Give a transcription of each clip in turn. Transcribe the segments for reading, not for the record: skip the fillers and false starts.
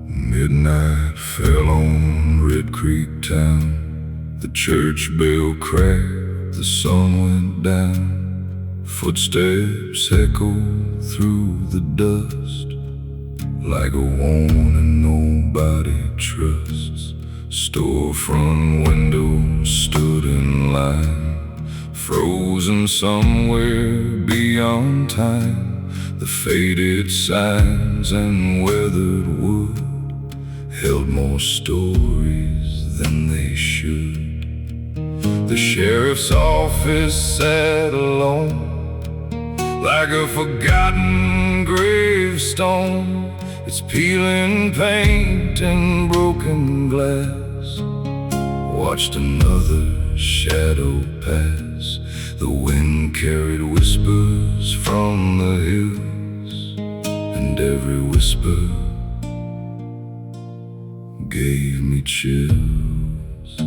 Midnight fell on Red Creek town. The church bell cracked, the sun went down. Footsteps echoed through the dust, like a warning nobody trusts. Storefront windows stood in line, frozen somewhere beyond time. The faded signs and weathered wood held more stories than they should. The sheriff's office sat alone, like a forgotten gravestone. It's peeling paint and broken glass. Watched another shadow pass. The wind carried whispers from the hills, and every whisper gave me chills.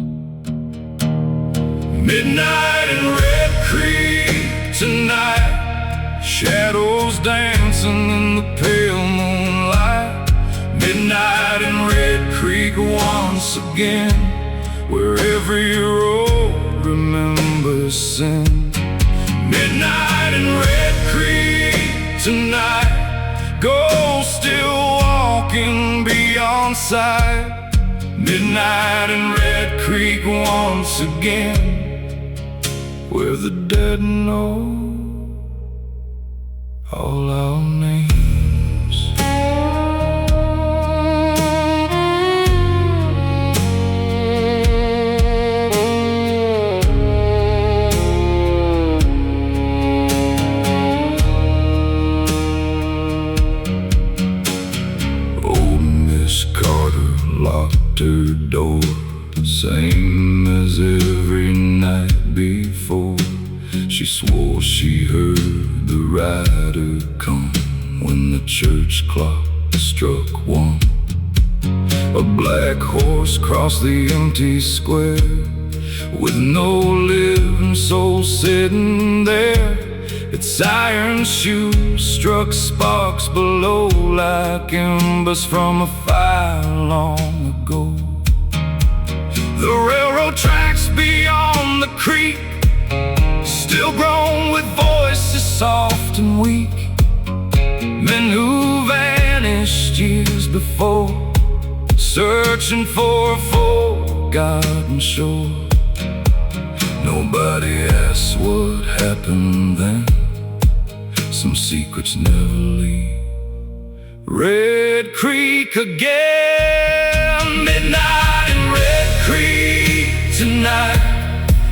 Midnight in Red Creek tonight, shadows dancing in the pale moonlight. Midnight in Red Creek once again, where every road remembers sin. Midnight in Red Creek tonight, ghosts still walking beyond sight. Midnight in Red Creek once again, where the dead know all our names. Old Miss Carter locked her door, same as every night before. She swore she heard the rider come when the church clock struck one. A black horse crossed the empty square, with no living soul sitting there. Its iron shoes struck sparks below, like embers from a fire long ago. The railroad tracks beyond the creek, still grown with voices soft and weak. Men who vanished years before, searching for a forgotten shore. Nobody asks what happened then, some secrets never leave Red Creek again. Midnight in Red Creek tonight,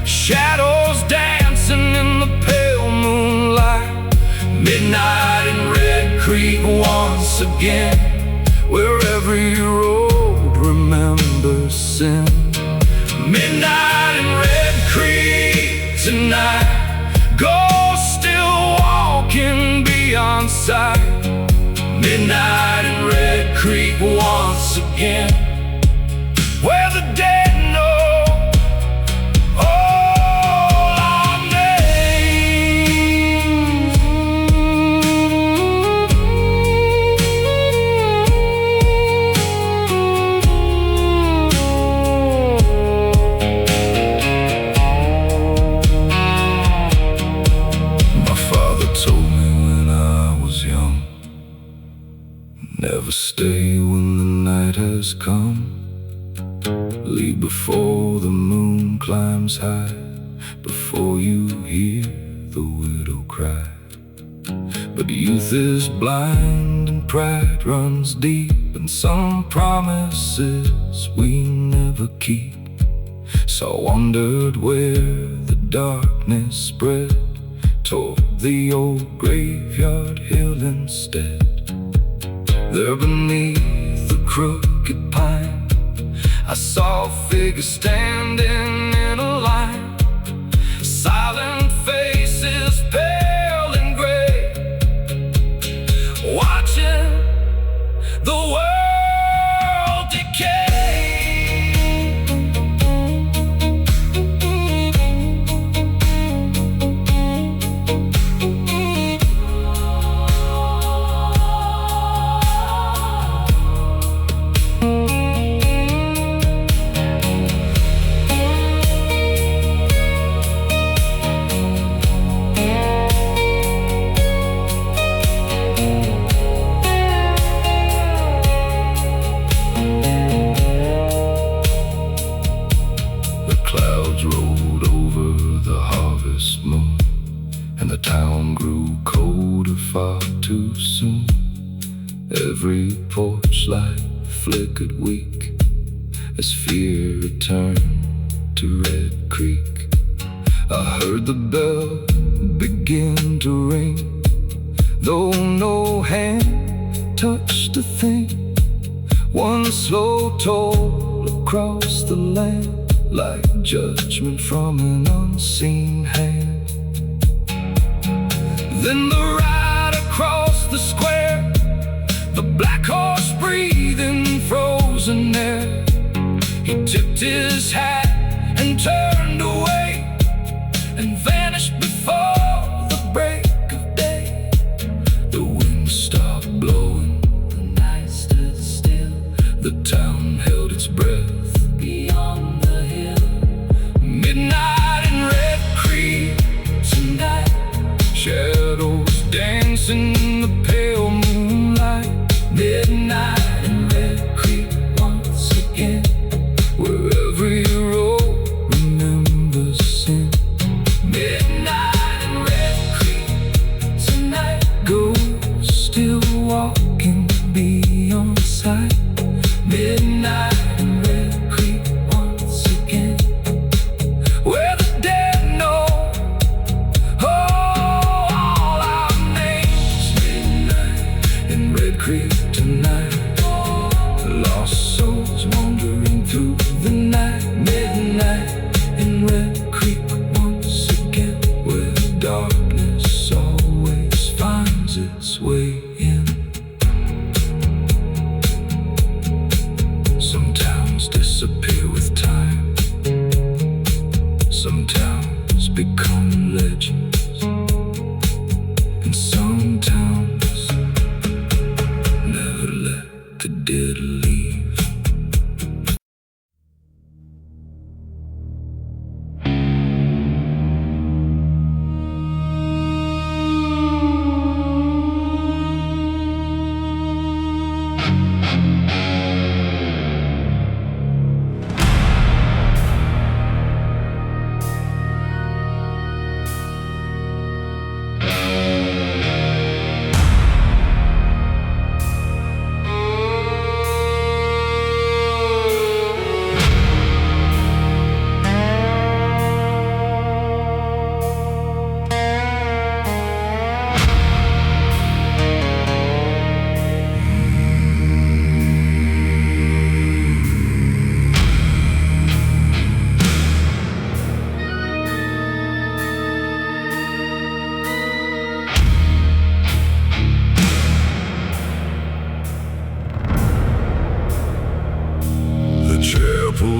shadows dancing in the pale moonlight. Midnight in Red Creek once again, where every road remembers sin. Midnight in Red Creek tonight, ghosts still walking beyond sight. Midnight in Red Creek once again, where the dead know all our names. My father told me when I was young, never stay when the night has come. Leave before the moon climbs high, before you hear the widow cry. But youth is blind and pride runs deep, and some promises we never keep. So I wondered where the darkness spread, toward the old graveyard hill instead. There beneath the crooked pine, I saw a figure standing in a line. Silent faces, pale and gray, watching the world decay. Every porch light flickered weak as fear returned to Red Creek. I heard the bell begin to ring, though no hand touched a thing. One slow toll across the land, like judgment from an unseen hand. Then the ride across the square, the black horse breathing frozen air. He tipped his hat and turned away and vanished before the break of day. The wind stopped blowing, the night stood still. The town held its breath beyond the hill. Midnight in Red Creek tonight, shadows dancing in the pale moonlight. Midnight in Red Creek once again, where every road remembers sin. Midnight in Red Creek tonight, ghosts still walking beyond sight. Midnight in Red Creek once again, where the dead know all our names. Midnight in Red Creek tonight, lost souls wandering through the night. Midnight in Red Creek once again, where darkness always finds its way in. Some towns disappear with time, some towns become legends, and some towns never let the dead leave.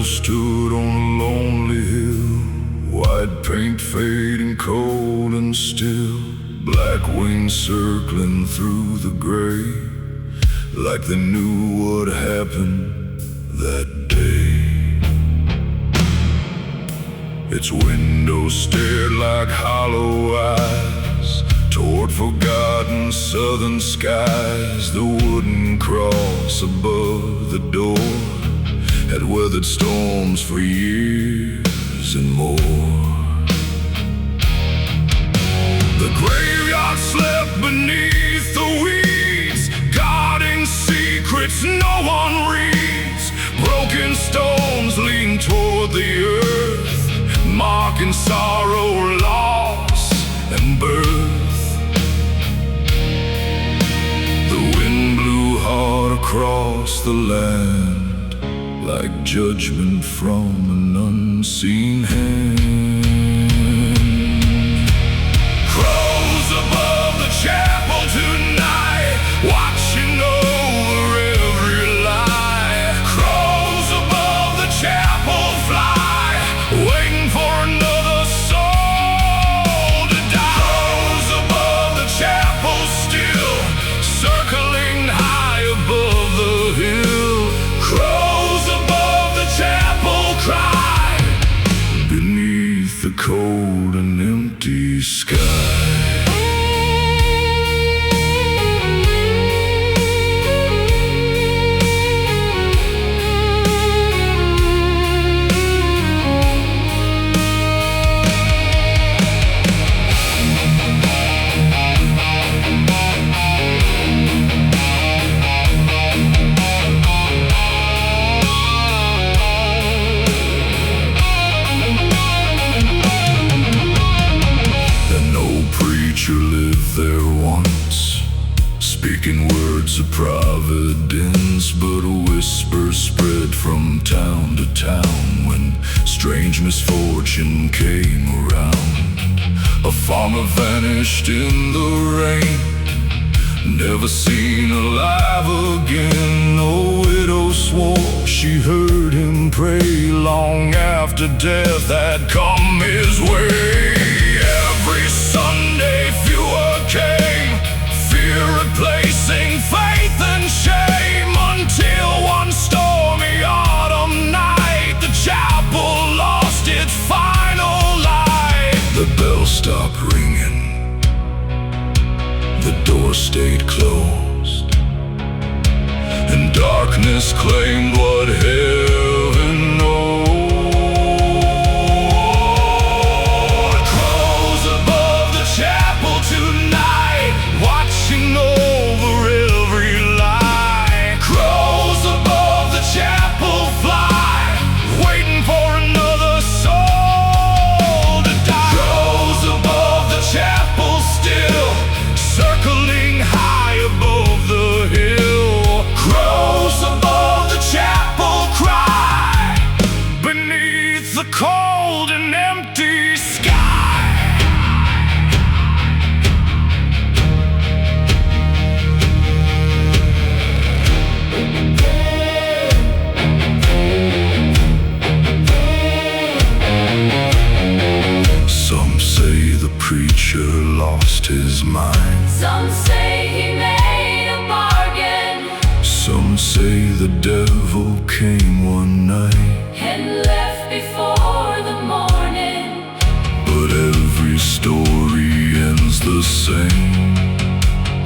Stood on a lonely hill, white paint fading cold and still, black wings circling through the gray, like they knew what happened that day. Its windows stared like hollow eyes toward forgotten southern skies. The wooden cross above the door had weathered storms for years and more. The graveyard slept beneath the weeds, guarding secrets no one reads. Broken stones lean toward the earth, marking sorrow, loss, and birth. The wind blew hard across the land, like judgment from an unseen hand. Crows above the chapel tonight, watching over every lie. Crows above the chapel fly, waiting for another soul to die. Crows above the chapel still, circling high above the hill. Crows above the chapel cry beneath words of providence, but whispers spread from town to town when strange misfortune came around. A farmer vanished in the rain, never seen alive again. A widow swore she heard him pray long after death had come his way. Every Sunday fewer came, fear replacing faith and shame, until one stormy autumn night the chapel lost its final light. The bell stopped ringing, the door stayed closed, and darkness claimed what heaven knows. Crows above the chapel tonight, watching over every lie. Crows above the chapel fly, waiting for another soul to die. Crows above the chapel still, circling high above the hill. Crows above the chapel cry, beneath the cold and empty sky. Some say the preacher lost his mind. Some say he made a bargain Some say the devil came one night, and left before the morning. but every story ends the same.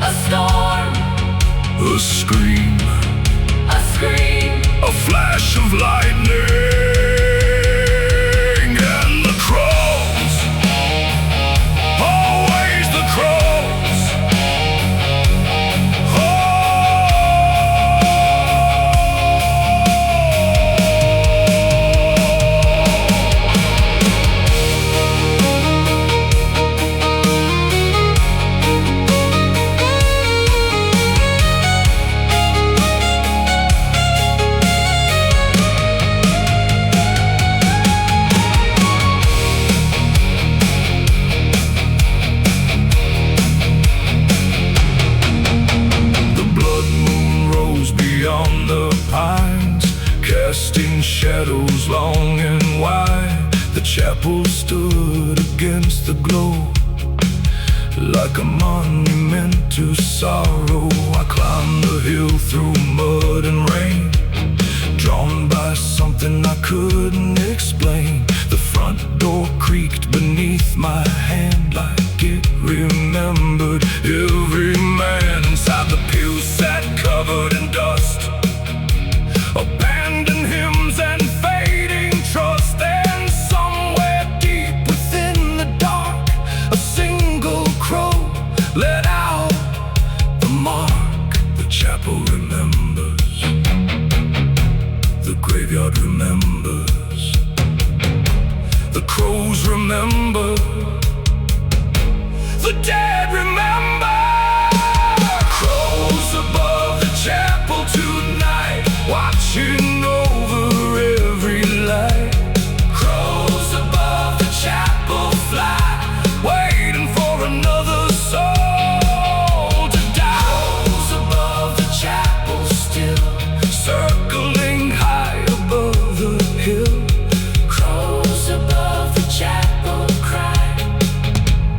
A storm, A scream, a scream, a flash of lightning, and the crows, always the crows. The blood moon rose beyond the pines, casting shadows long and wide. The chapel stood against the glow, like a monument to sorrow. I climbed the hill through mud and rain, drawn by something I couldn't explain. The front door creaked beneath my hand, like it remembered every man. Inside the pew sat covered in dust, abandoned hymns and fading trust. And somewhere deep within the dark, a single crow let out the mark. The chapel remembers, the graveyard remembers, the crows remember, the dead remember. Crows above the chapel tonight, watching over every light. Crows above the chapel fly, waiting for another soul to die. Crows above the chapel still, circling high above the hill. crows above the chapel cry,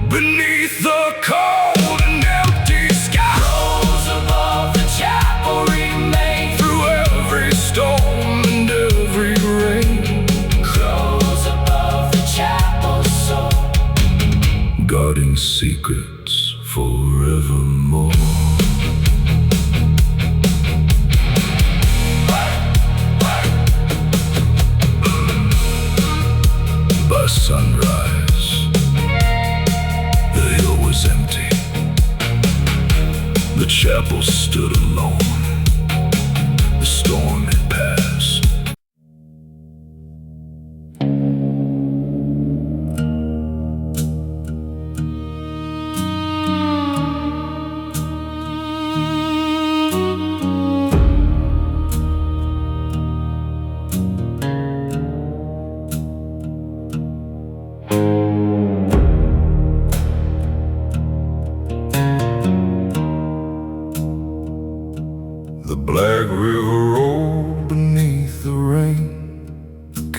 Beneath the cold and empty sky. crows above the chapel remain. Through every storm and every rain, Crows above the chapel soul, guarding secrets forevermore. By sunrise, the hill was empty. The chapel stood alone. The storm had passed.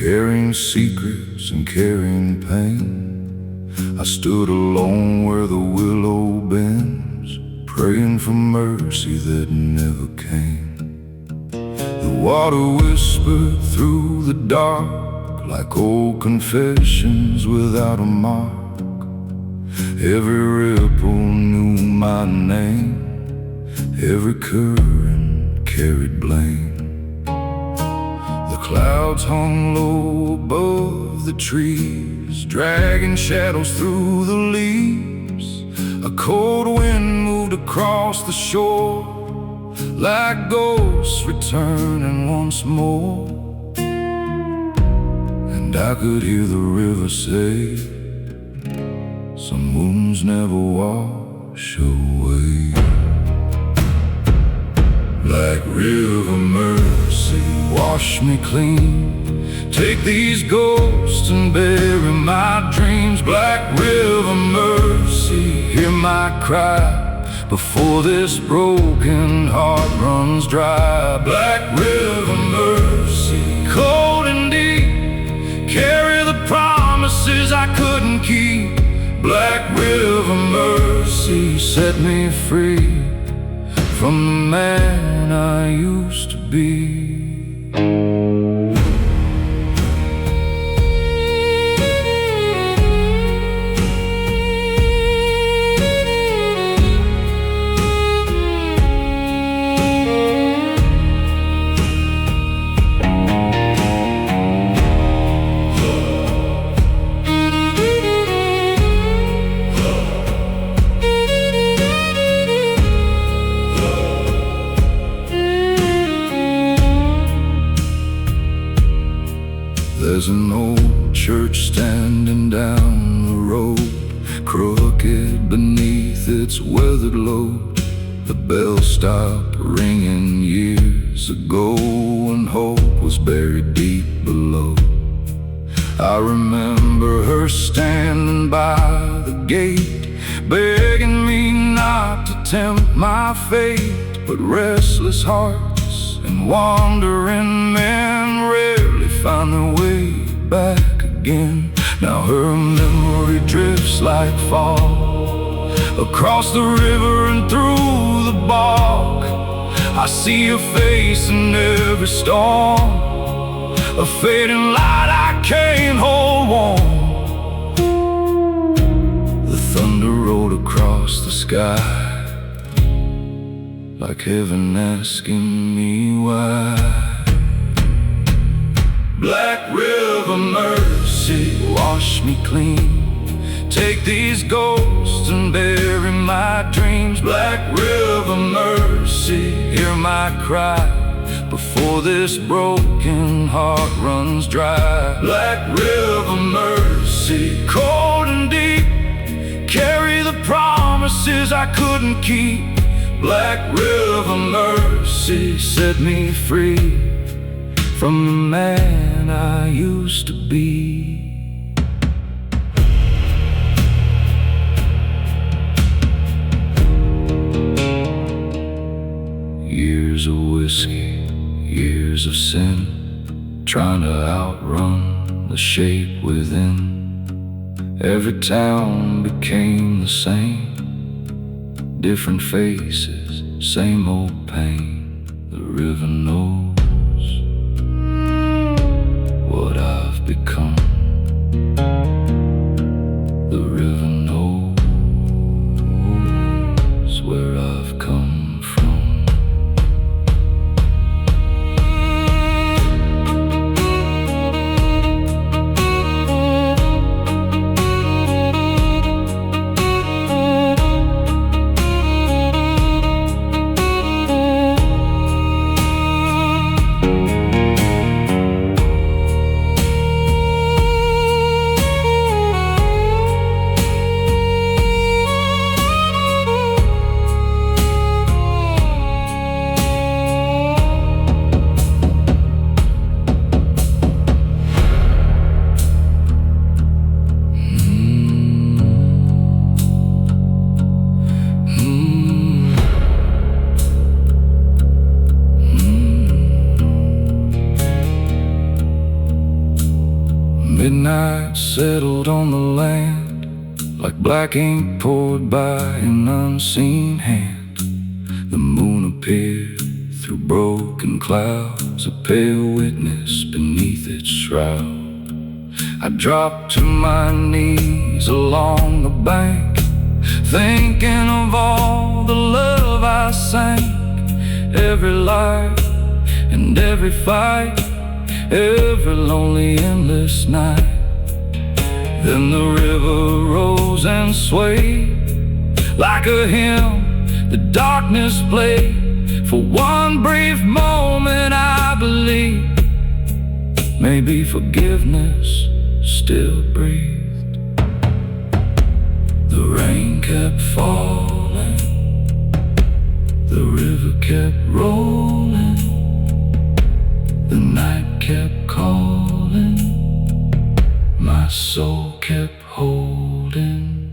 carrying secrets and carrying pain. I stood alone where the willow bends, praying for mercy that never came. The water whispered through the dark like old confessions without a mark. Every ripple knew my name, every current carried blame. The clouds hung low above the trees, dragging shadows through the leaves. A cold wind moved across the shore, like ghosts returning once more. And I could hear the river say, some wounds never wash away. Black river mercy, wash me clean. Take these ghosts and bury my dreams. Black river mercy, hear my cry before this broken heart runs dry. Black river mercy, cold and deep, carry the promises I couldn't keep. Black river mercy, set me free from the man I used to be. There's an old church standing down the road, crooked beneath its weathered load. The bell stopped ringing years ago, and hope was buried deep below. I remember her standing by the gate, begging me not to tempt my fate. But restless hearts and wandering men rarely find their way back again. Now her memory drifts like fog across the river and through the bog. I see her face in every storm, a fading light I can't hold warm. The thunder rolled across the sky, like heaven asking me why. Black river mercy, wash me clean. Take these ghosts and bury my dreams. Black river mercy, hear my cry before this broken heart runs dry. Black river mercy, cold and deep, carry the promises I couldn't keep. Black river mercy, set me free from the man I used to be. Years of whiskey, years of sin, trying to outrun the shape within. Every town became the same, different faces, same old pain. The river knows what I've become. The river knows where I've come from. Midnight settled on the land like black ink poured by an unseen hand. The moon appeared through broken clouds, a pale witness beneath its shroud. I dropped to my knees along the bank, thinking of all the love I sang. Every life and every fight, every lonely endless night. Then the river rose and swayed like a hymn the darkness played. For one brief moment I believed maybe forgiveness still breathed. The rain kept falling, the river kept rolling, the night kept calling, my soul kept holding.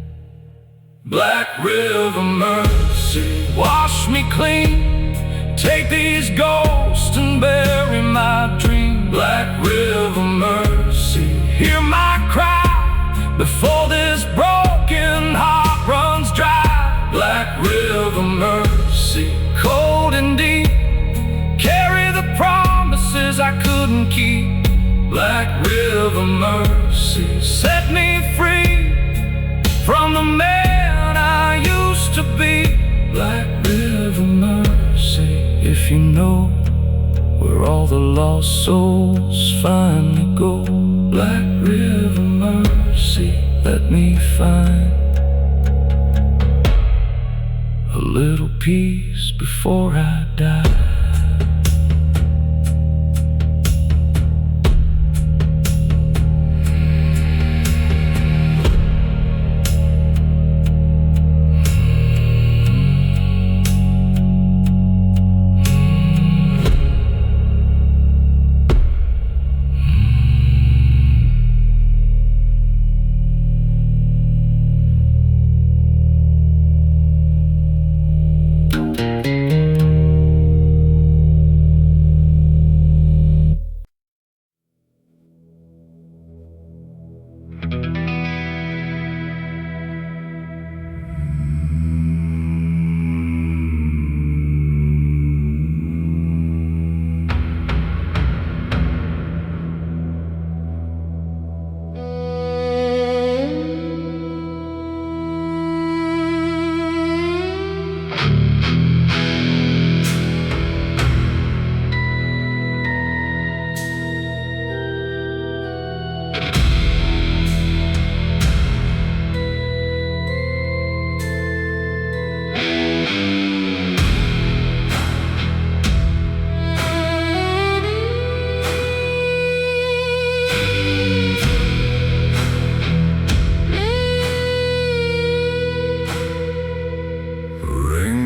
Black river mercy, wash me clean, take these ghosts and bury my dream. Black river mercy, hear my cry before this broken heart runs dry. Black river mercy, cold and deep, carry the promises I couldn't keep. Black river mercy, set me free from the man I used to be. Black river mercy, if you know where all the lost souls finally go. Black river mercy, let me find a little peace before I die.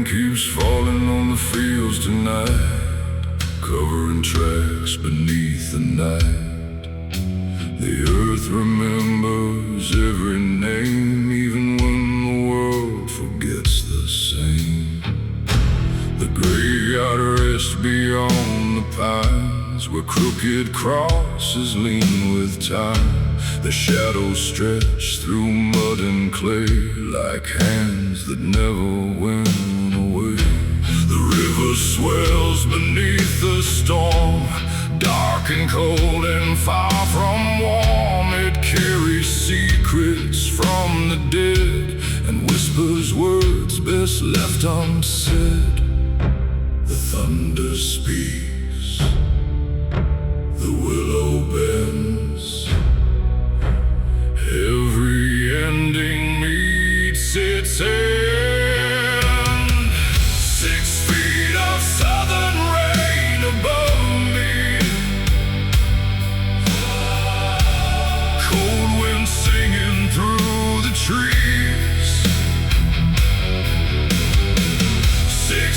Keeps falling on the fields tonight, covering tracks beneath the night. The earth remembers every name, even when the world forgets the same. The graveyard rests beyond the pines, where crooked crosses lean with time. The shadows stretch through mud and clay like hands that never win away. The river swells beneath the storm, dark and cold and far from warm. It carries secrets from the dead and whispers words best left unsaid. The thunder speaks, the willow bends, every ending meets its end. 6 feet of southern rain above me, cold wind singing through the trees. 6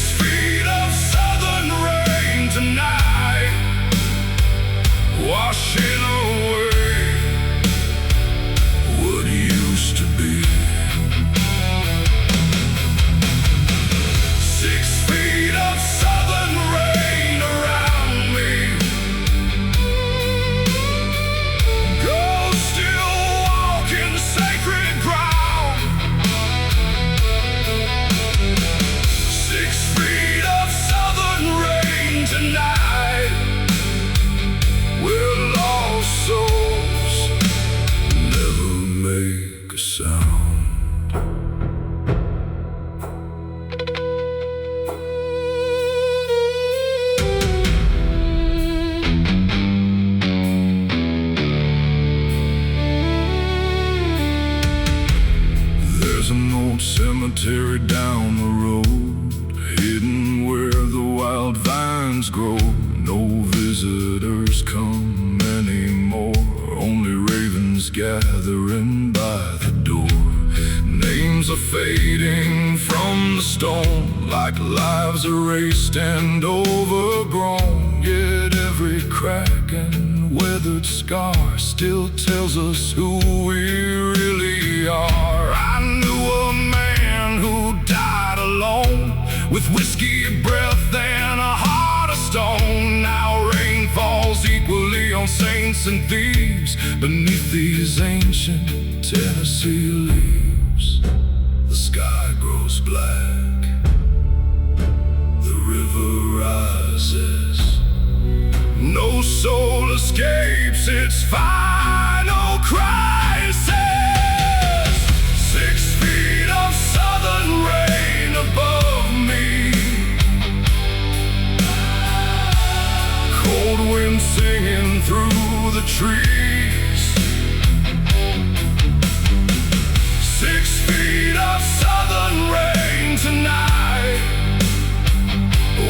old cemetery down the road, hidden where the wild vines grow. No visitors come anymore, only ravens gathering by the door. Names are fading from the stone, like lives erased and overgrown. Yet every crack and weathered scar still tells us who we really are. I knew a man who died alone, with whiskey breath and a heart of stone. Now rain falls equally on saints and thieves beneath these ancient Tennessee leaves. The sky grows black, the river rises. No soul escapes its final crisis. 6 feet of southern rain above me, cold wind singing through the trees. 6 feet of southern rain tonight,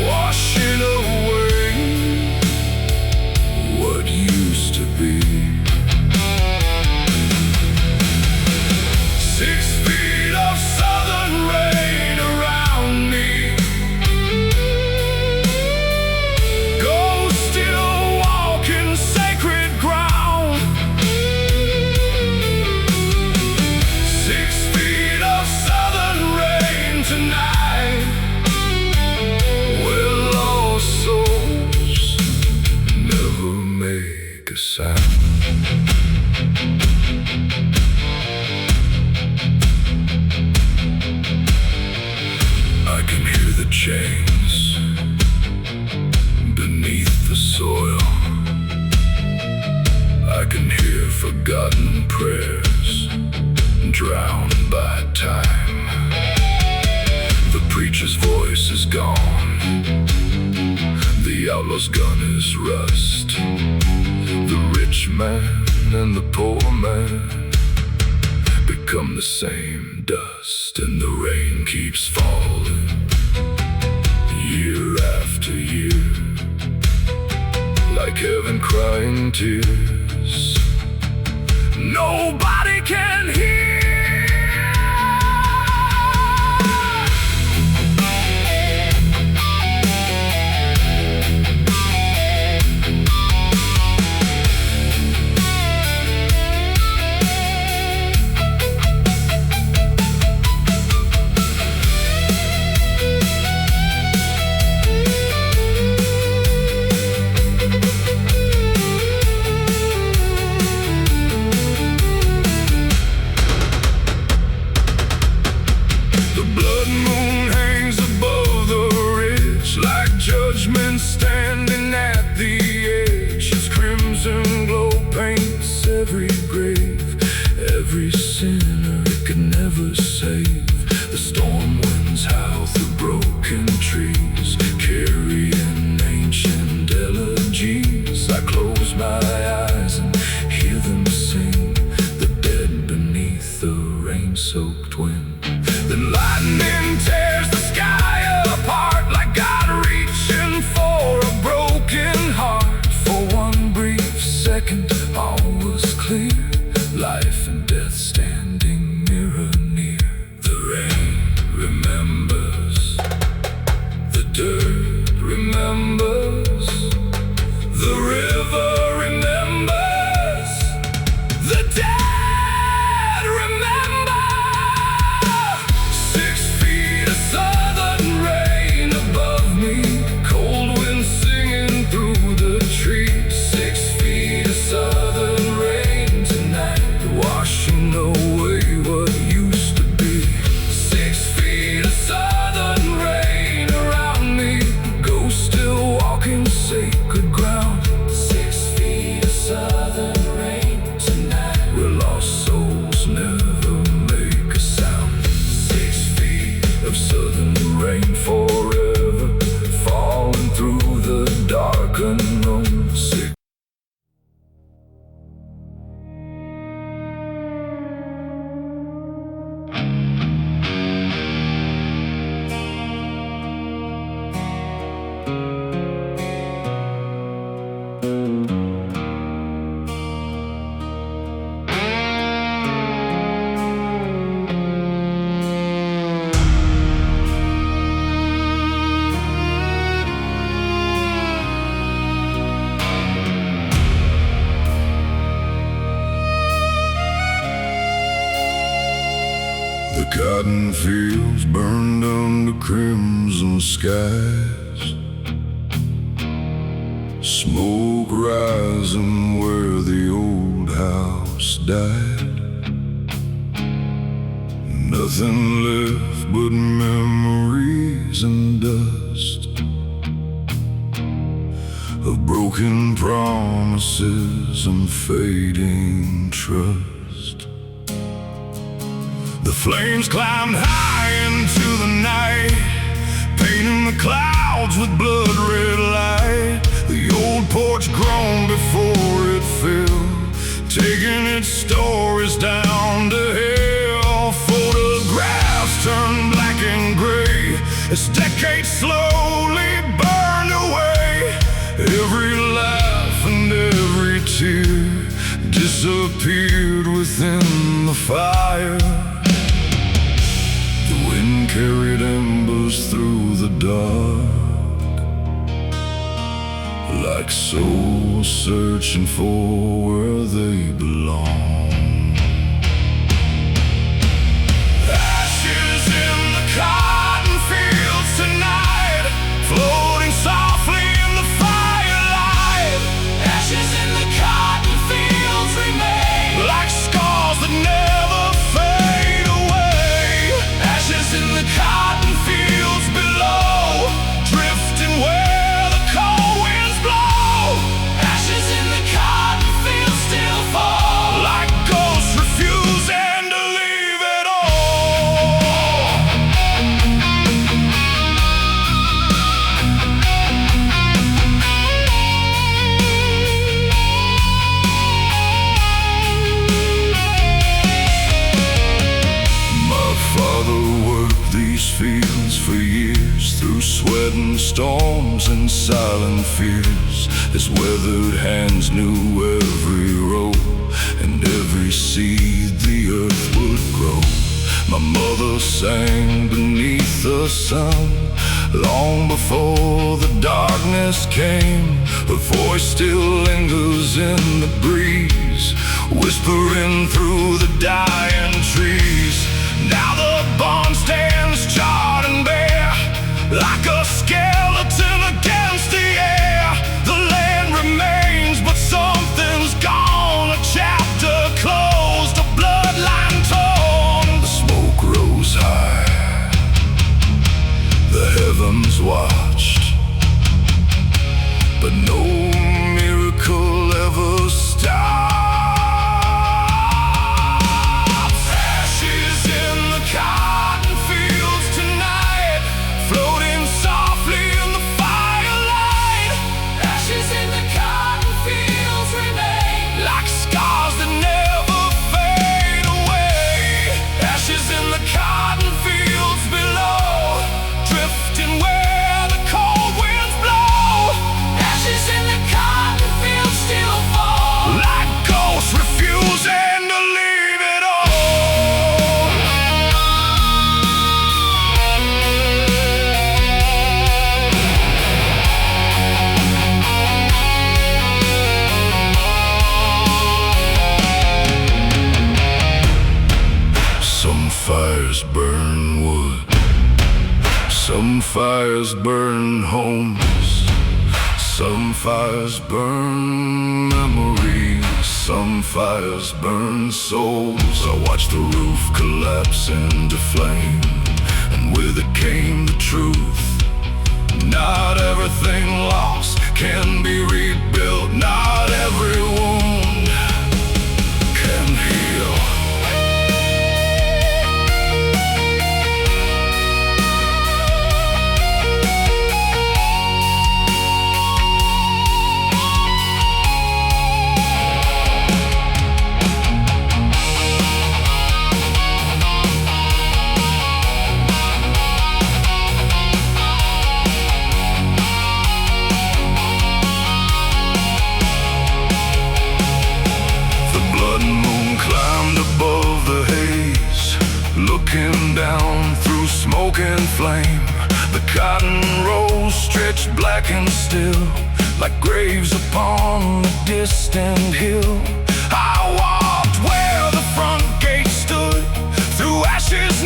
washing away what used to be. 6 feet of southern rain around me, ghosts still walking sacred ground. 6 feet of southern rain tonight, where lost souls never make a sound. I can hear the chains beneath the soil. I can hear forgotten prayers drowned by time. The preacher's voice is gone, the outlaw's gun is rust. The rich man and the poor man become the same dust, and the rain keeps falling year after year, like heaven crying tears nobody can hear. cotton fields burned under crimson skies, smoke rising where the old house died. Nothing left but memories and dust of broken promises and fading trust. The flames climbed high into the night, painting the clouds with blood-red light. The old porch groaned before it fell, taking its stories down to hell. Photographs turned black and gray as decades slowly burned away. Every laugh and every tear disappeared within the fire. The wind carried embers through the dark, like souls searching for where they belong. Ashes in the cotton fields tonight, floating softly in the firelight. Ashes in the cotton fields remain, like scars that never fade away. Ashes in the cotton fields below, drifting where the cold winds blow. Ashes in the cotton fields still fall, like ghosts refusing to leave it all. My father worked these fields for years, through sweat and storms and silent fears. His weathered hands knew every row and every seed the earth would grow. My mother sang beneath the sun long before the darkness came. Her voice still lingers in the breeze, whispering through the dying trees. Now the barn stands charred and bare, like a skeleton against the air. The land remains, but something's gone. A chapter closed, a bloodline torn. The smoke rose high, the heavens watched, but no miracle ever stopped. Ashes in the cotton fields tonight, floating softly in the firelight. Ashes in the cotton fields remain, like scars that never fade away. Ashes in the cotton fields below, drifting where the cold winds blow. Ashes in the cotton fields still fall, like ghosts refusing to leave it all. Some fires burn wood, some fires burn homes, some fires burn memories, some fires burn souls. I watched the roof collapse into flame, and with it came the truth. Not everything lost can be rebuilt, not every wound can heal. Looking down through smoke and flame, the cotton rolls stretched black and still, like graves upon a distant hill. I walked where the front gate stood, through ashes.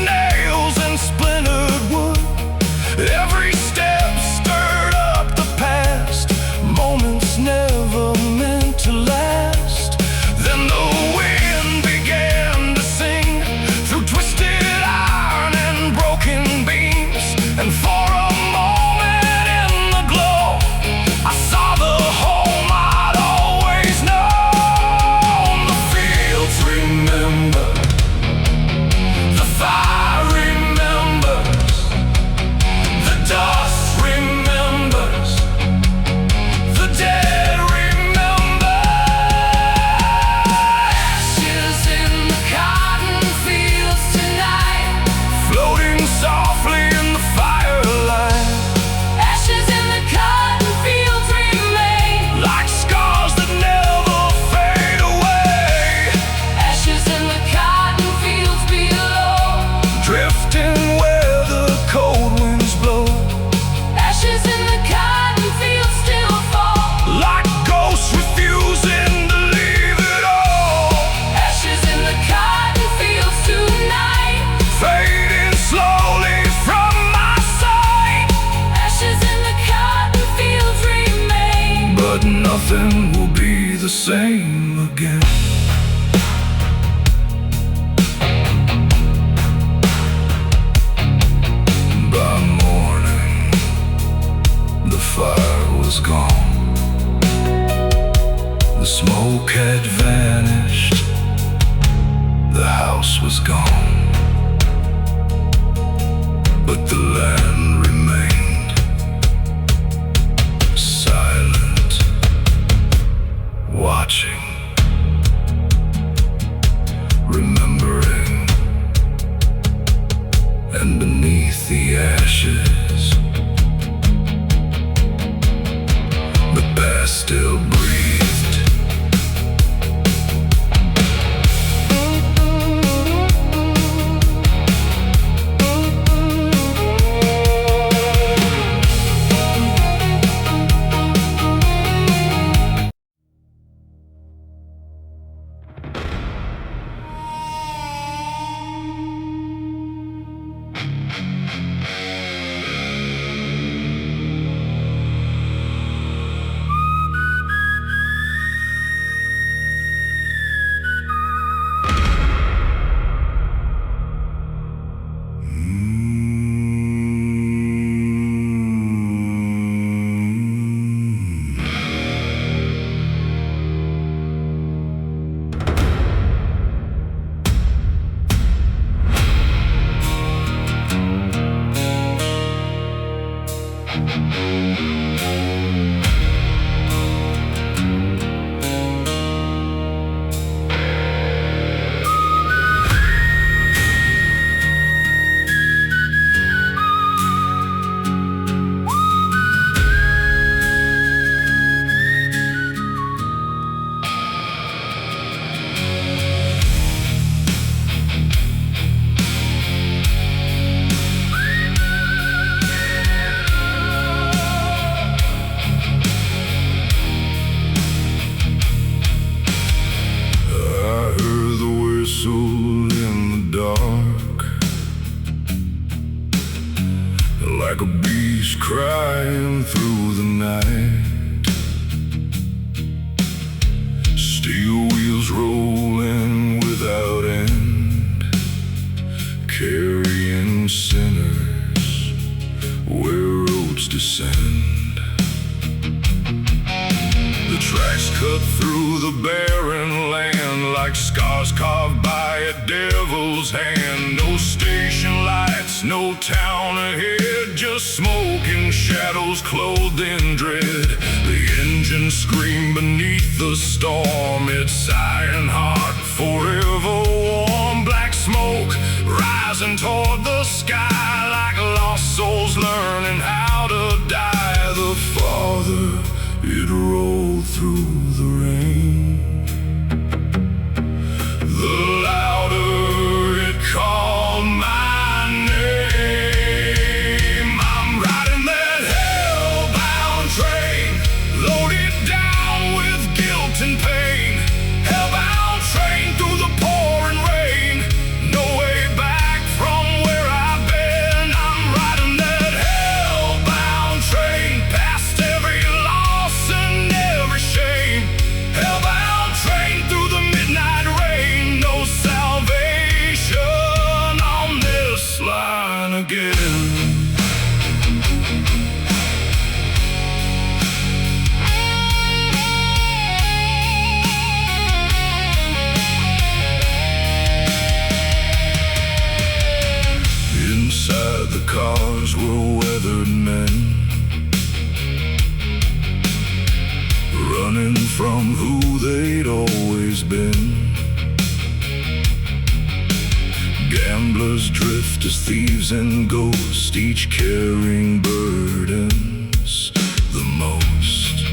was gone, but the land remained silent, watching, remembering, and beneath the ashes, the past still breathed. Like a beast crying through the night, steel wheels rolling without end, carrying sinners where roads descend. The tracks cut through the barren land like scars carved by a devil's hand. No station lights, no town ahead, just smoking shadows clothed in dread. The engines scream beneath the storm, its iron heart forever warm. Black smoke rising toward the sky like lost souls learning how to die. The farther it rolled through the rain, the louder it called my name. I'm riding that hellbound train, loaded down with guilt and pain. Hellbound train through the pouring rain, no way back from where I've been. I'm riding that hellbound train, past every loss and every shame. Hellbound train through the midnight rain, no salvation on this line again. Inside the cars were weathered men, running from who they'd always been. Gamblers, drifters, thieves and ghosts, each carrying burdens the most.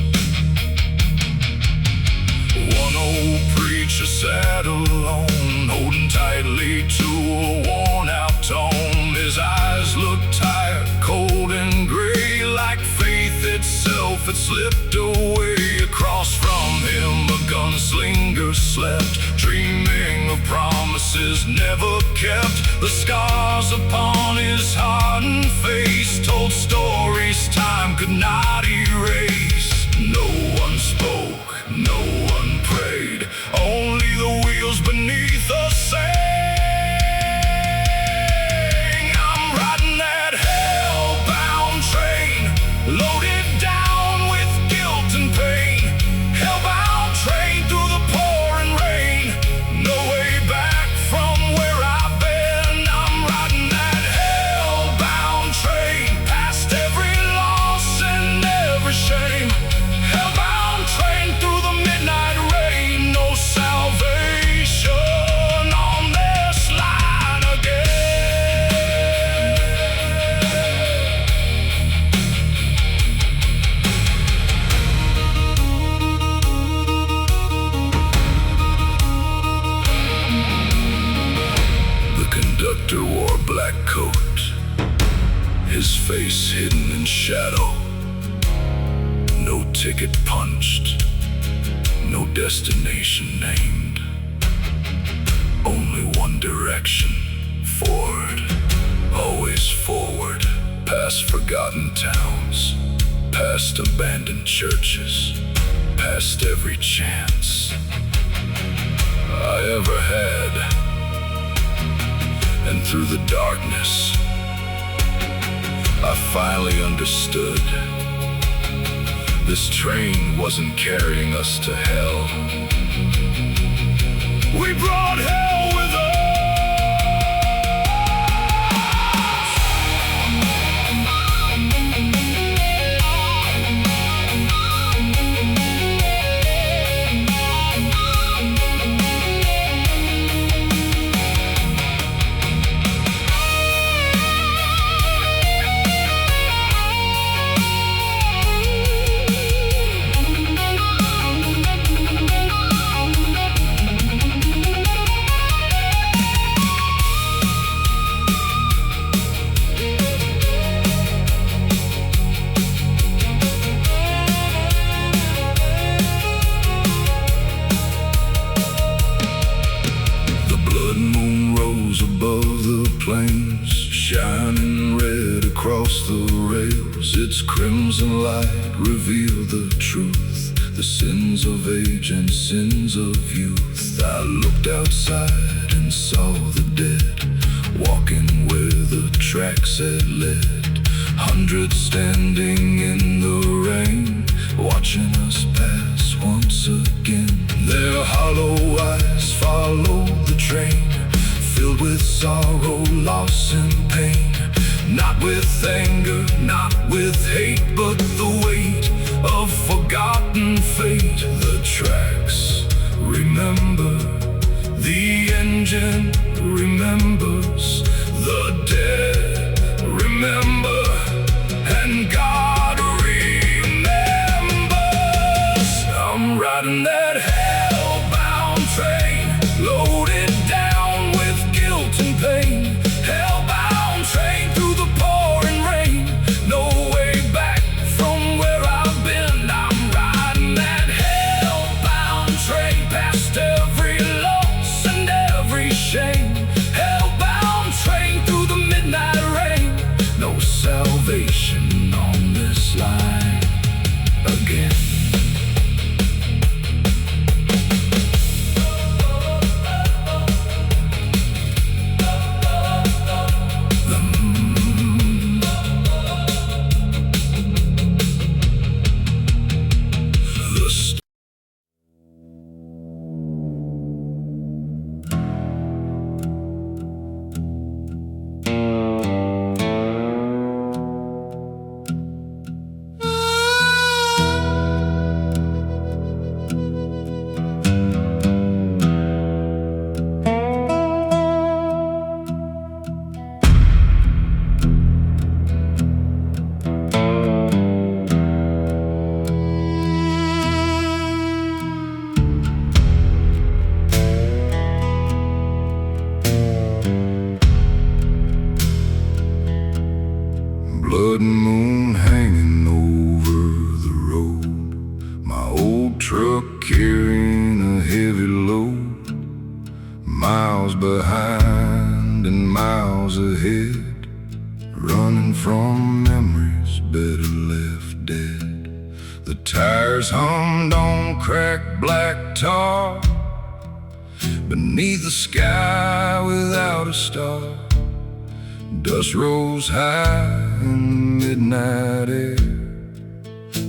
One old preacher sat alone, holding tightly to a worn-out tome. His eyes looked tired, cold and gray, like faith itself had slipped away. Across from him a gunslinger slept, dreaming of promises never kept. The scars upon his hardened face told stories time could not erase. No one spoke, no one prayed, only the wheels beneath us sang. I'm riding that hellbound train, loaded down with guilt and pain. Hellbound train through the pouring rain, no way back from where black coat, his face hidden in shadow. No ticket punched, no destination named. Only one direction, forward, always forward. Past forgotten towns, past abandoned churches, past every chance I ever had. And through the darkness, I finally understood. This train wasn't carrying us to hell. We brought hell with us. Shining red across the rails, its crimson light revealed the truth, the sins of age and sins of youth. I looked outside and saw the dead, walking where the tracks had led. Hundreds standing in the rain, watching us pass once again. Their hollow eyes follow the train, filled with sorrow, loss and pain. Not with anger, not with hate, but the weight of forgotten fate. The tracks remember, the engine remembers, the dead remember, and God remembers. I'm riding that hellbound train, loaded down with guilt and pain. Hellbound train through the pouring rain, no way back from where I've been. I'm riding that hellbound train, past every loss and every shame. Hellbound train through the midnight rain, no salvation on this line again. Blood moon hanging over the road, my old truck carrying a heavy load. Miles behind and miles ahead, running from memories better left dead. The tires hummed on cracked black tar, beneath the sky without a star. Dust rose high in the midnight air,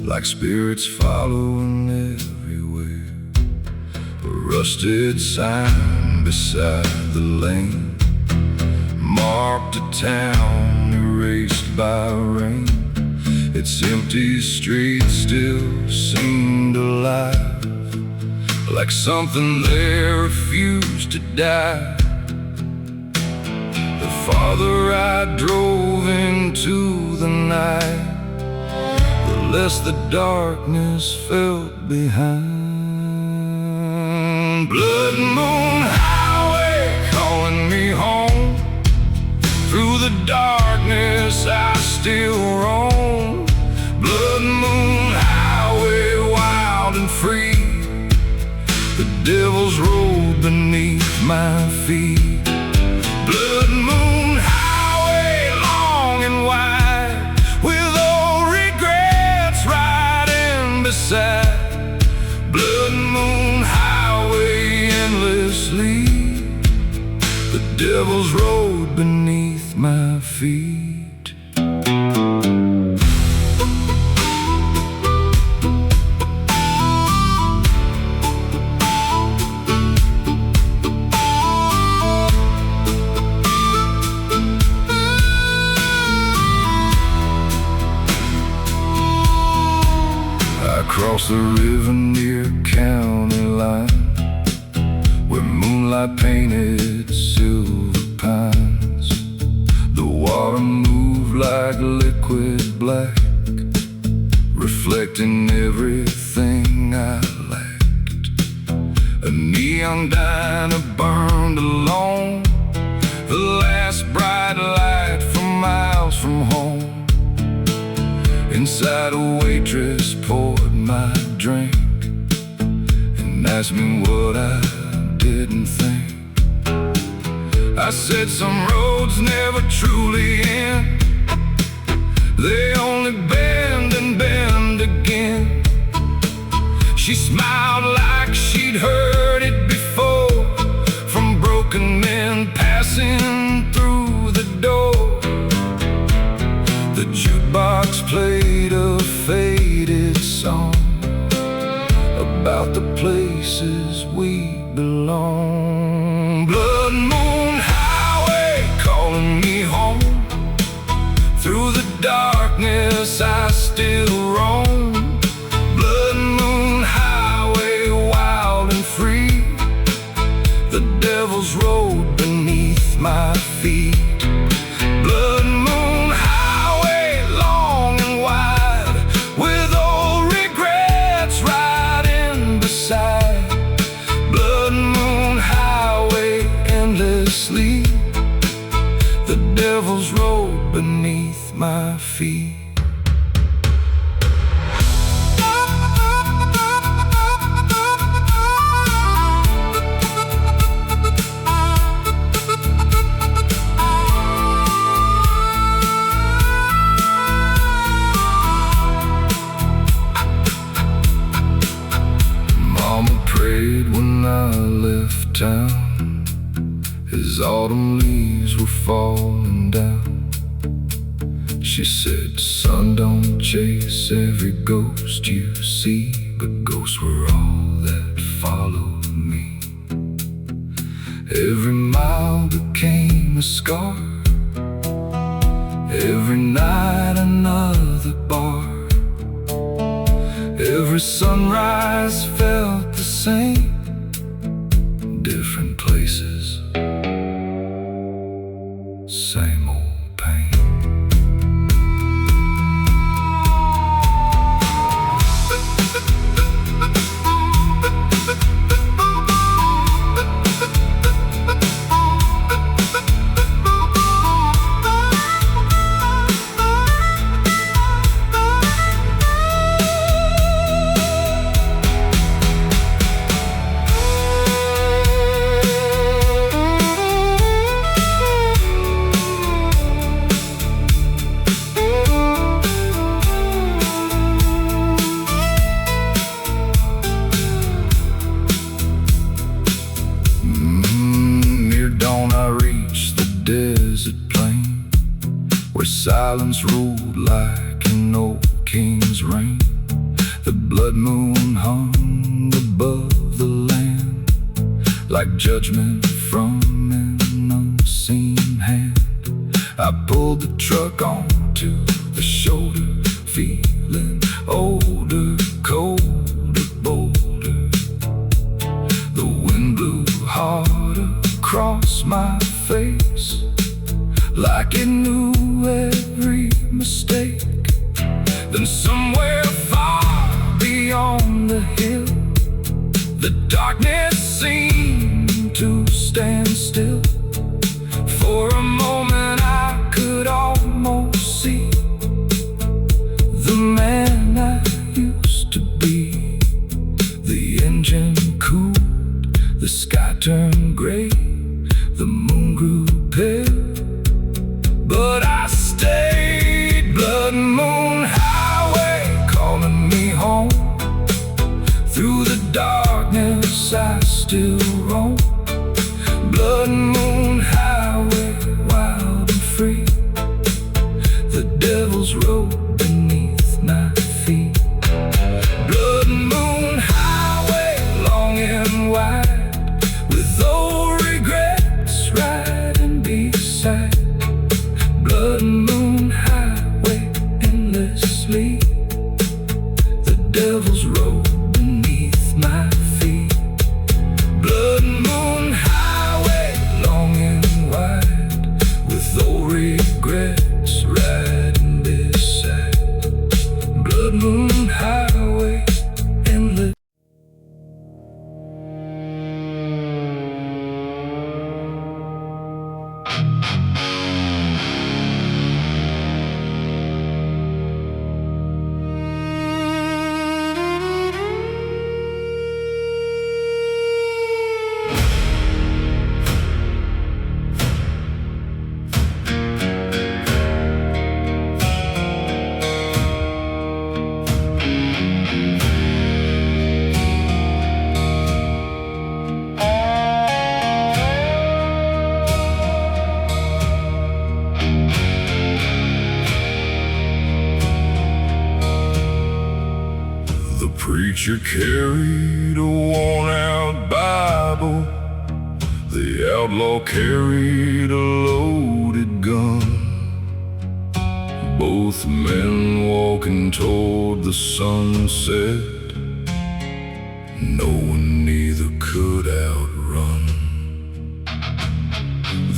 like spirits following everywhere. A rusted sign beside the lane marked a town erased by rain. Its empty streets still seemed alive, like something there refused to die. The farther I drove into the night, the less the darkness felt behind. Blood moon highway calling me home, through darkness I still roam. Blood moon highway, wild and free. The devil's road beneath my feet. Blood moon highway, long and wide, with old regrets riding beside. Blood moon highway, endlessly. The devil's road beneath my feet. Across the river near county line, where moonlight painted silver pines. The water moved like liquid black, reflecting everything I lacked. A neon diner burned alone, the last bright light for miles from home. Inside, a waitress poured my drink and asked me what I didn't think. I said some roads never truly end, they only bend and bend again. She smiled like she'd heard it before, from broken men passing through the door. The jukebox played a faded song about the places we belong. Blood moon highway, calling me home. Through the darkness I still roam. Blood moon highway, wild and free. The devil's road beneath my feet. Blood moon highway, long and wide, with old regrets riding beside. Blood moon highway, endlessly. The devil's road beneath my feet. Mama prayed when I left town, as autumn leaves were falling down. She said, son, don't chase every ghost you see, but ghosts were all that followed me. Every mile became a scar, every night another bar. Every sunrise felt the same, different places, same old pain. Where silence ruled like an old king's reign. The blood moon hung above the land, like judgment from an unseen hand. I pulled the truck onto the shoulder, feeling older, colder, bolder. The wind blew hard across my face, like it knew every mistake. Then somewhere far beyond the hill, the darkness seemed to stand still. For a moment I could gray, the moon grew pale, but I stayed. Blood Moon Highway calling me home. Through the darkness I still roam. Blood Moon Highway, wild and free. The devil's road beneath my feet. Blood Moon Highway, long and wide, with old regrets riding beside. Blood Moon Highway, endlessly. The devil's road beneath my feet. Blood Moon Highway, long and wide, with old regrets riding beside. Blood Moon Highway, endless. The preacher carried a worn-out Bible. The outlaw carried a loaded gun. Both men walking toward the sunset, knowing neither could outrun.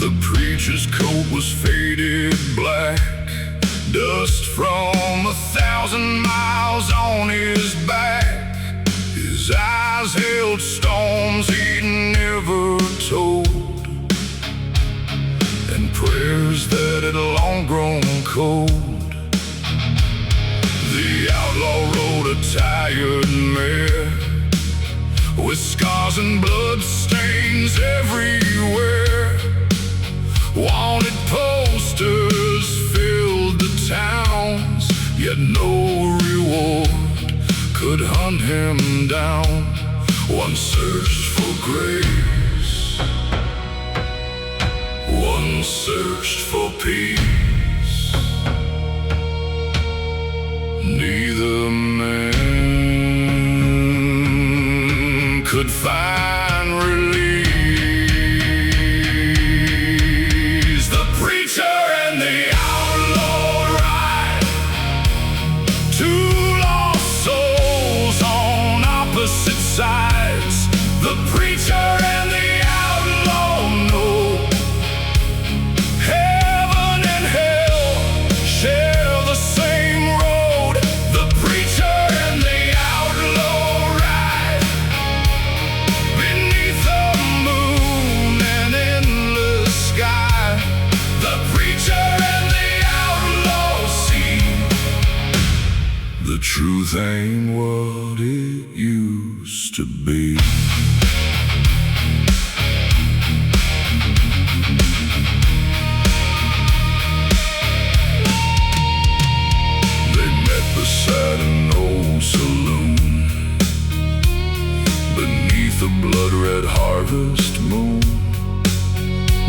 The preacher's coat was faded black, dust from 1,000 miles on his back. His eyes held storms he'd never told, and prayers that had long grown cold. The outlaw rode a tired mare, with scars and blood stains everywhere. Wanted posters filled the towns, yet no reward could hunt him down. One searched for grace, one searched for peace. Neither man could find release. The preacher and the outlaw ride, two lost souls on opposite sides. The preacher and the outlaw know heaven and hell share the same road. The preacher and the outlaw ride beneath the moon and endless sky. The preacher and the outlaw see the truth ain't what it used to be. They met beside an old saloon, beneath a blood-red harvest moon.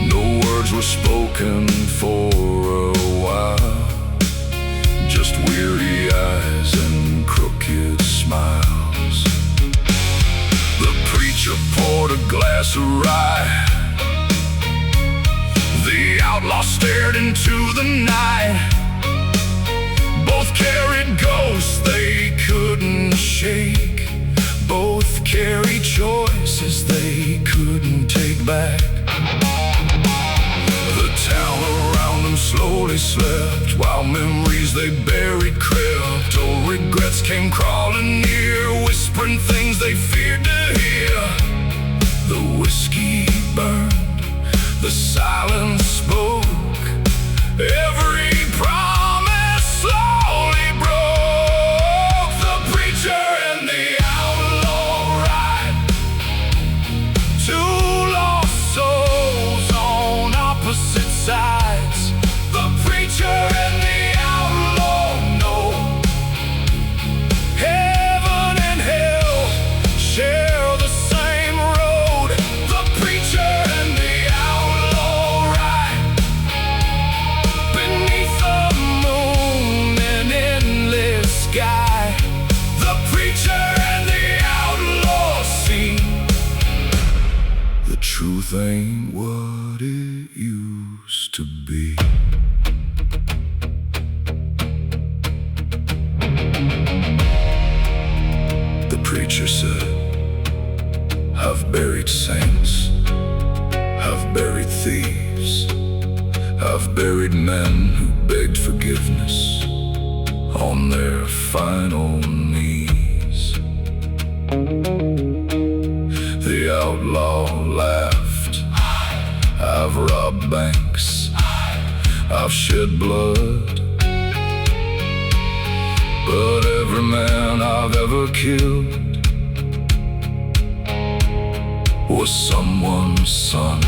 No words were spoken for a while, just weary eyes and crooked smiles. The preacher poured a glass of rye. The outlaw stared into the night. Both carried ghosts they couldn't shake. Both carried choices they couldn't take back. The town around them slowly slept, while memories they buried crept. Old regrets came crawling near, whispering things they feared to hear. The whiskey burned, the silence spoke. Every promise slowly broke. The preacher and the outlaw ride, two lost truth ain't what it used to be. The preacher said, I've buried saints, I've buried thieves, I've buried men who begged forgiveness on their final knees. The outlaw laughed, I've robbed banks, I've shed blood, but every man I've ever killed was someone's son.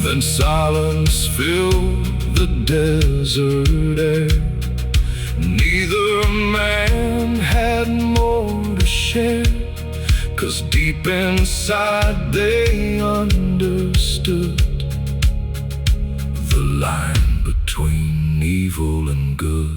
Then silence filled the desert air. Neither man had more to share, 'cause deep inside they understood the line between evil and good.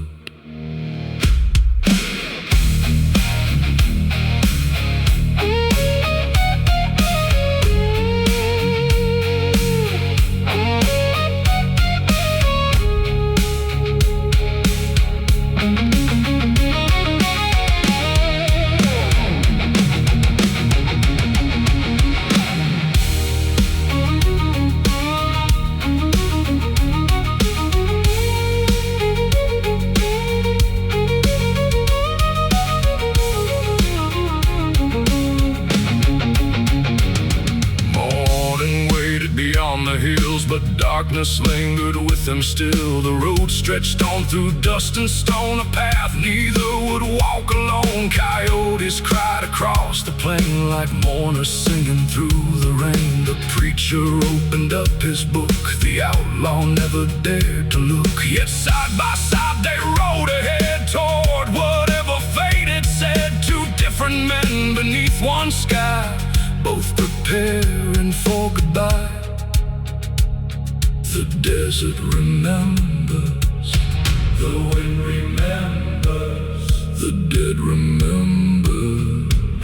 Beyond the hills, but darkness lingered with them still. The road stretched on through dust and stone, a path neither would walk alone. Coyotes cried across the plain like mourners singing through the rain. The preacher opened up his book, the outlaw never dared to look. Yet side by side they rode ahead toward whatever fate had said. Two different men beneath one sky, both preparing for goodbye. The desert remembers, the wind remembers, the dead remember,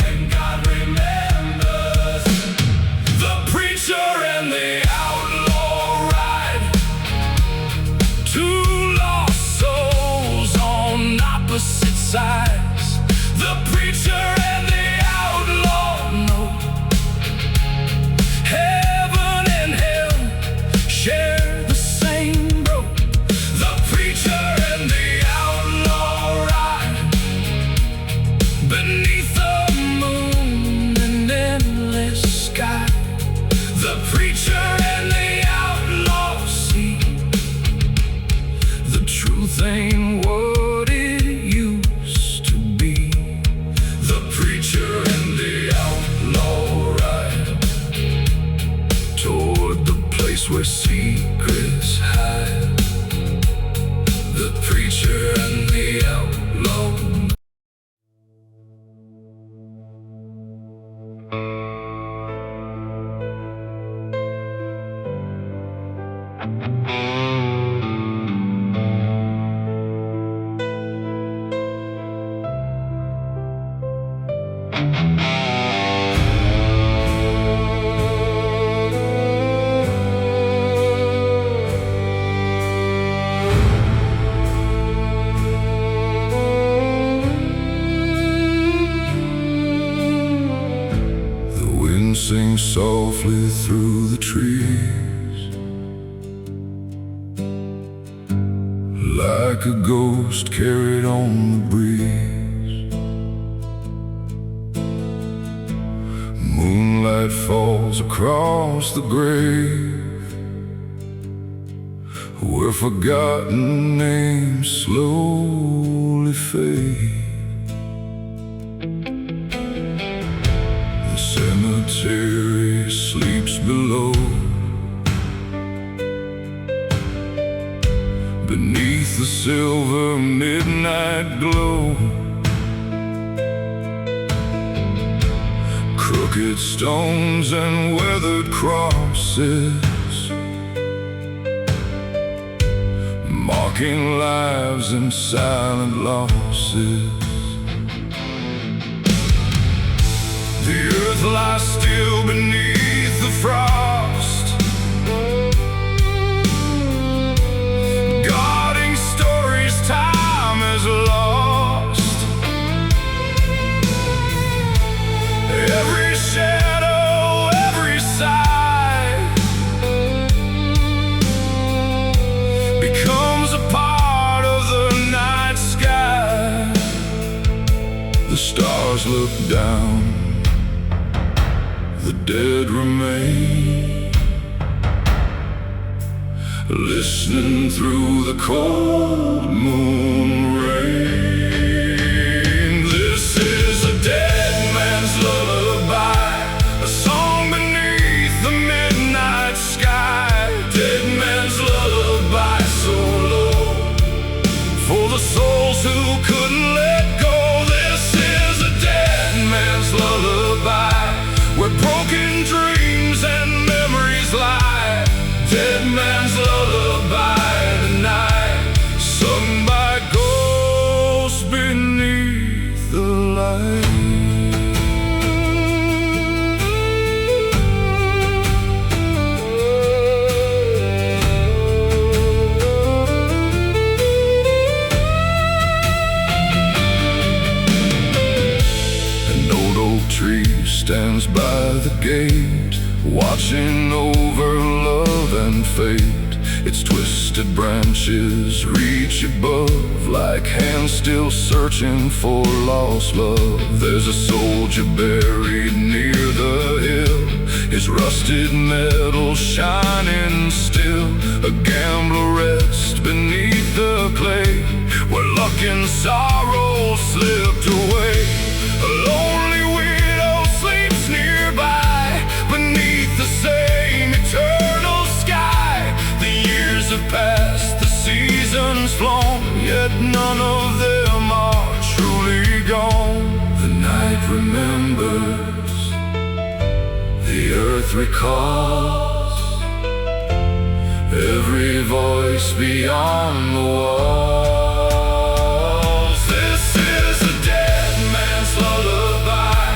and God remembers. The preacher and the outlaw ride, two lost souls on opposite sides. The preacher and the outlaw know heaven and hell share beneath the moon and endless sky. The preacher and the outlaw see the truth ain't what it used to be. The preacher and the outlaw ride toward the place where secrets hide. The preacher and the outlaw. Sings softly through the trees, like a ghost carried on the breeze. Moonlight falls across the grave, where forgotten names slowly fade. Cemetery sleeps below, beneath the silver midnight glow. Crooked stones and weathered crosses, marking lives and silent losses. The earth earth lies still beneath the frost, guarding stories time has lost. Every shadow, every sigh becomes a part of the night sky. The stars look down, the dead remain, listening through the cold moon rain. This is a dead man's lullaby, a song beneath the midnight sky. Dead man's lullaby, so low, for the souls who couldn't let go. This is a dead man's lullaby, where broken dreams and memories lie. Dead man's lullaby tonight, sung by ghosts beneath the light. An old oak tree stands by the gate, watching over love and fate. Its twisted branches reach above, like hands still searching for lost love. There's a soldier buried near the hill, his rusted metal shining still. A gambler rests beneath the clay, where luck and sorrow slipped away. A lonely widow sleeps nearby, beneath the same eternal sky. The years have passed, the seasons flown, yet none of them are truly gone. The night remembers, the earth recalls, every voice beyond the walls. This is a dead man's lullaby,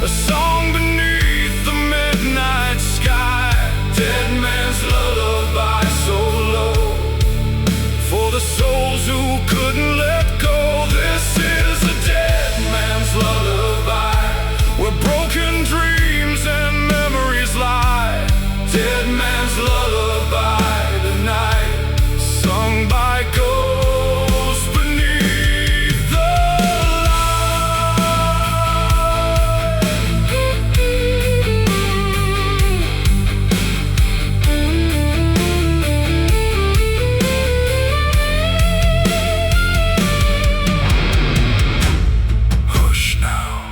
a song beneath the midnight sky. Dead man's lullaby, so low, for the souls who couldn't let go. This is a dead man's lullaby, where broken dreams and memories lie. Dead man's lullaby tonight, sung by ghosts beneath the Hush now,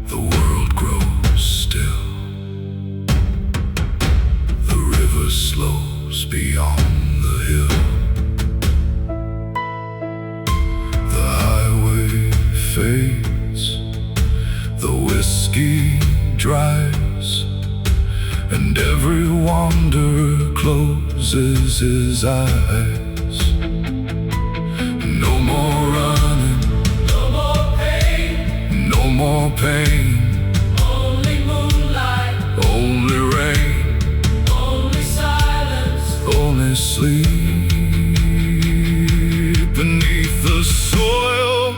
the world grows still, the river slows beyond the hill, the highway fades, the whiskey dries, and every wanderer closes his eyes. No more running, No more pain, no more pain, only moonlight, only rain, only silence. only sleep beneath the soil,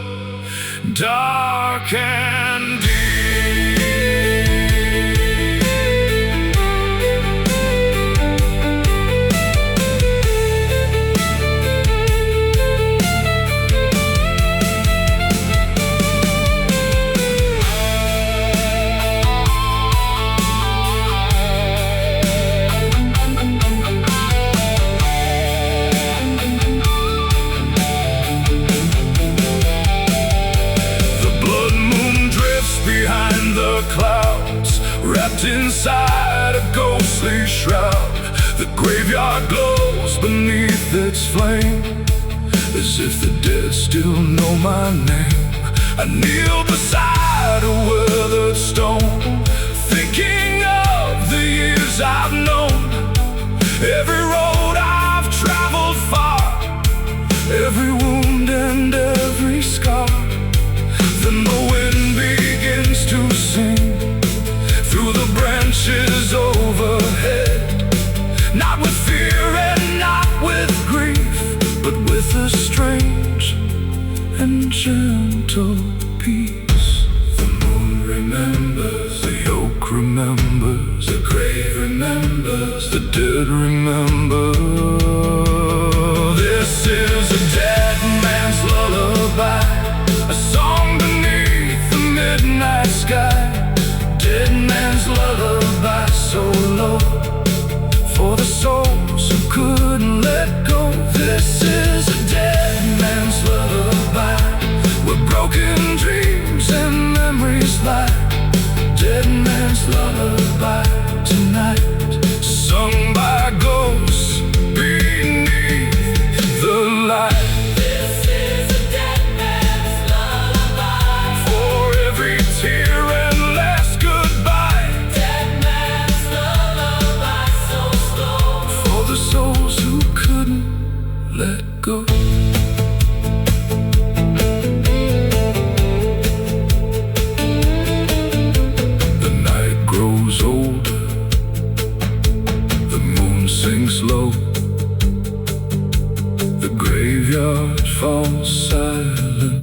dark and deep. Wrapped inside a ghostly shroud, the graveyard glows beneath its flame, as if the dead still know my name. I kneel beside a weathered stone, thinking of the years I've known. Every road I've traveled far, every wound and every scar. Then the wind begins to sing, branches overhead, not with fear and not with grief, but with a strange and gentle peace. The moon remembers, the oak remembers, the grave remembers, the dead remember. This is a dead man's lullaby, a song beneath the midnight sky. Dead man's lullaby, so low for the souls who couldn't let go. This is a dead man's lullaby. We're broken